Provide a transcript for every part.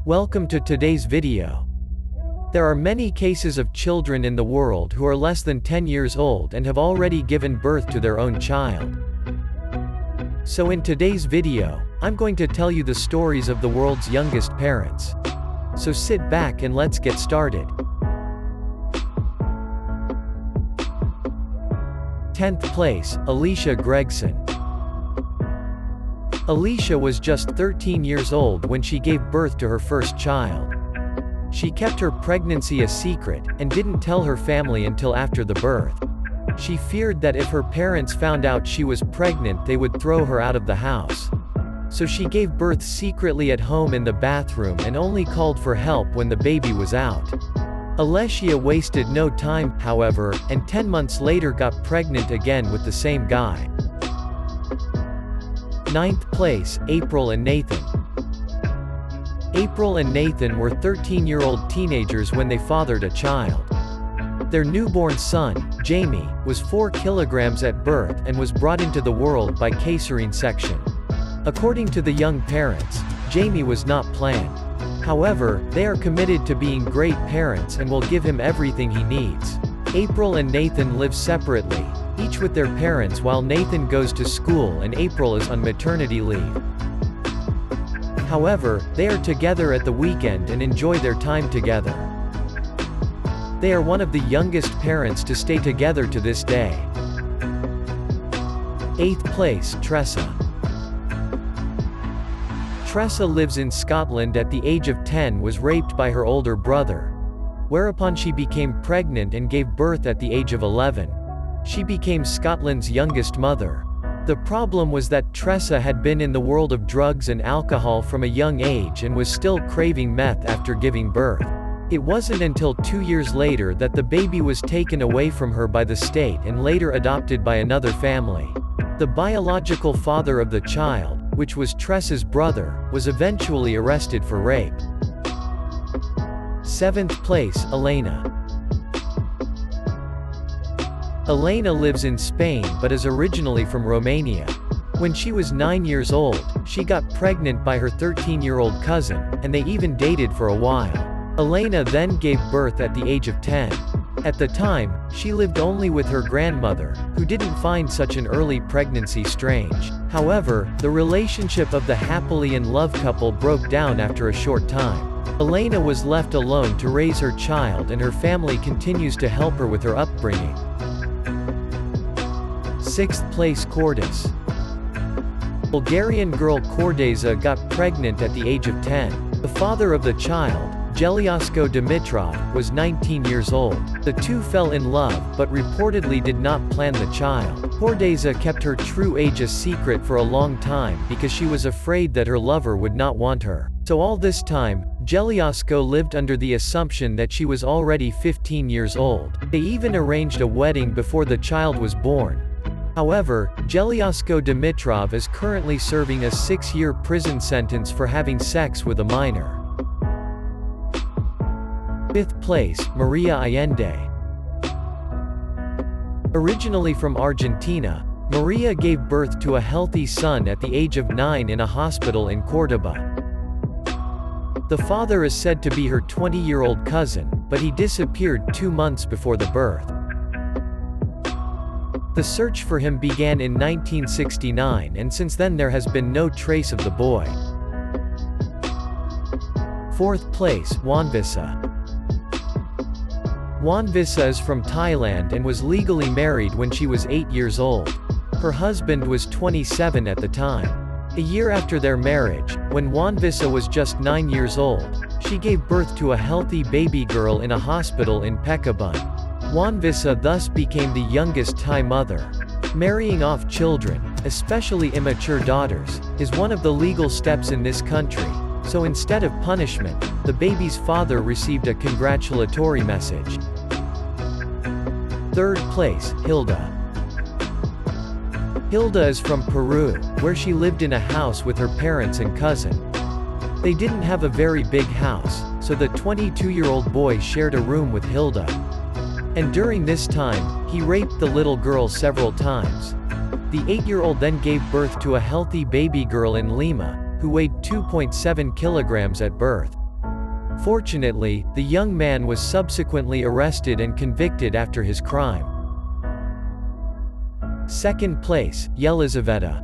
Welcome to today's video. There are many cases of children in the world who are less than 10 years old and have already given birth to their own child. So in today's video, I'm going to tell you the stories of the world's youngest parents. So sit back and let's get started. 10th place, Alicia Gregson. Alicia was just 13 years old when she gave birth to her first child. She kept her pregnancy a secret, and didn't tell her family until after the birth. She feared that if her parents found out she was pregnant they would throw her out of the house. So she gave birth secretly at home in the bathroom and only called for help when the baby was out. Alicia wasted no time, however, and 10 months later got pregnant again with the same guy. 9th place, April and Nathan. April and Nathan were 13-year-old teenagers when they fathered a child. Their newborn son, Jamie, was 4 kilograms at birth and was brought into the world by caesarean section. According to the young parents, Jamie was not planned. However, they are committed to being great parents and will give him everything he needs. April and Nathan live separately, each with their parents while Nathan goes to school and April is on maternity leave. However, they are together at the weekend and enjoy their time together. They are one of the youngest parents to stay together to this day. 8th place, Tressa. Tressa lives in Scotland. At the age of 10 was raped by her older brother, whereupon she became pregnant and gave birth at the age of 11. She became Scotland's youngest mother. The problem was that Tressa had been in the world of drugs and alcohol from a young age and was still craving meth after giving birth. It wasn't until 2 years later that the baby was taken away from her by the state and later adopted by another family. The biological father of the child, which was Tressa's brother, was eventually arrested for rape. 7th place, Elena. Elena lives in Spain but is originally from Romania. When she was 9 years old, she got pregnant by her 13-year-old cousin, and they even dated for a while. Elena then gave birth at the age of 10. At the time, she lived only with her grandmother, who didn't find such an early pregnancy strange. However, the relationship of the happily in love couple broke down after a short time. Elena was left alone to raise her child and her family continues to help her with her upbringing. 6th place, Cordis. Bulgarian girl Cordeza got pregnant at the age of 10. The father of the child, Gelyasko Dimitrov, was 19 years old. The two fell in love but reportedly did not plan the child. Cordeza kept her true age a secret for a long time because she was afraid that her lover would not want her. So all this time, Gelyasko lived under the assumption that she was already 15 years old. They even arranged a wedding before the child was born. However, Gelyasko Dimitrov is currently serving a 6-year prison sentence for having sex with a minor. 5th place, Maria Allende. Originally from Argentina, Maria gave birth to a healthy son at the age of 9 in a hospital in Córdoba. The father is said to be her 20-year-old cousin, but he disappeared 2 months before the birth. The search for him began in 1969 and since then there has been no trace of the boy. 4th place, Wanvisa. Wanvisa is from Thailand and was legally married when she was 8 years old. Her husband was 27 at the time. A year after their marriage, when Wanvisa was just 9 years old, she gave birth to a healthy baby girl in a hospital in Pekabun. Wanvisa thus became the youngest Thai mother. Marrying off children, especially immature daughters, is one of the legal steps in this country, so instead of punishment, the baby's father received a congratulatory message. 3rd place, Hilda. Hilda is from Peru, where she lived in a house with her parents and cousin. They didn't have a very big house, so the 22-year-old boy shared a room with Hilda. And during this time, he raped the little girl several times. The 8-year-old then gave birth to a healthy baby girl in Lima, who weighed 2.7 kilograms at birth. Fortunately, the young man was subsequently arrested and convicted after his crime. Second place, Yelizaveta.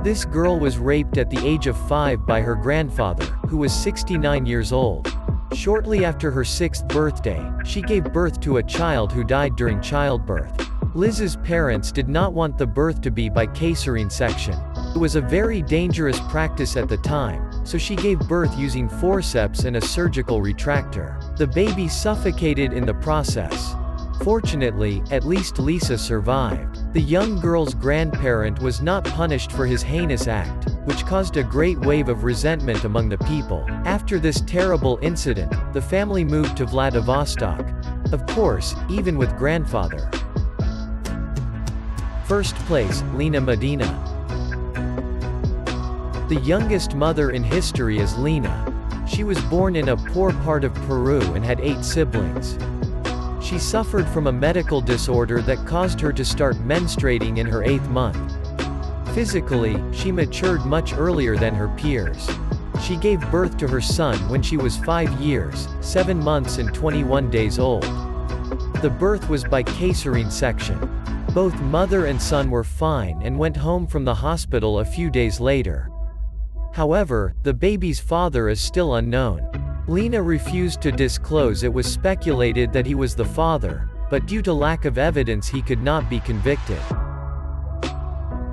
This girl was raped at the age of 5 by her grandfather, who was 69 years old. Shortly after her 6th birthday, she gave birth to a child who died during childbirth. Liz's parents did not want the birth to be by caesarean section. It was a very dangerous practice at the time, so she gave birth using forceps and a surgical retractor. The baby suffocated in the process. Fortunately, at least Lisa survived. The young girl's grandparent was not punished for his heinous act, which caused a great wave of resentment among the people. After this terrible incident, the family moved to Vladivostok. Of course, even with grandfather. First place, Lena Medina. The youngest mother in history is Lena. She was born in a poor part of Peru and had 8 siblings. She suffered from a medical disorder that caused her to start menstruating in her 8th month. Physically, she matured much earlier than her peers. She gave birth to her son when she was 5 years, 7 months and 21 days old. The birth was by caesarean section. Both mother and son were fine and went home from the hospital a few days later. However, the baby's father is still unknown. Lena refused to disclose. It was speculated that he was the father, but due to lack of evidence he could not be convicted.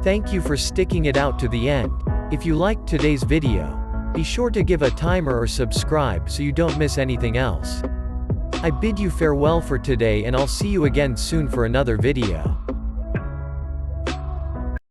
Thank you for sticking it out to the end. If you liked today's video, be sure to give a timer or subscribe so you don't miss anything else. I bid you farewell for today and I'll see you again soon for another video.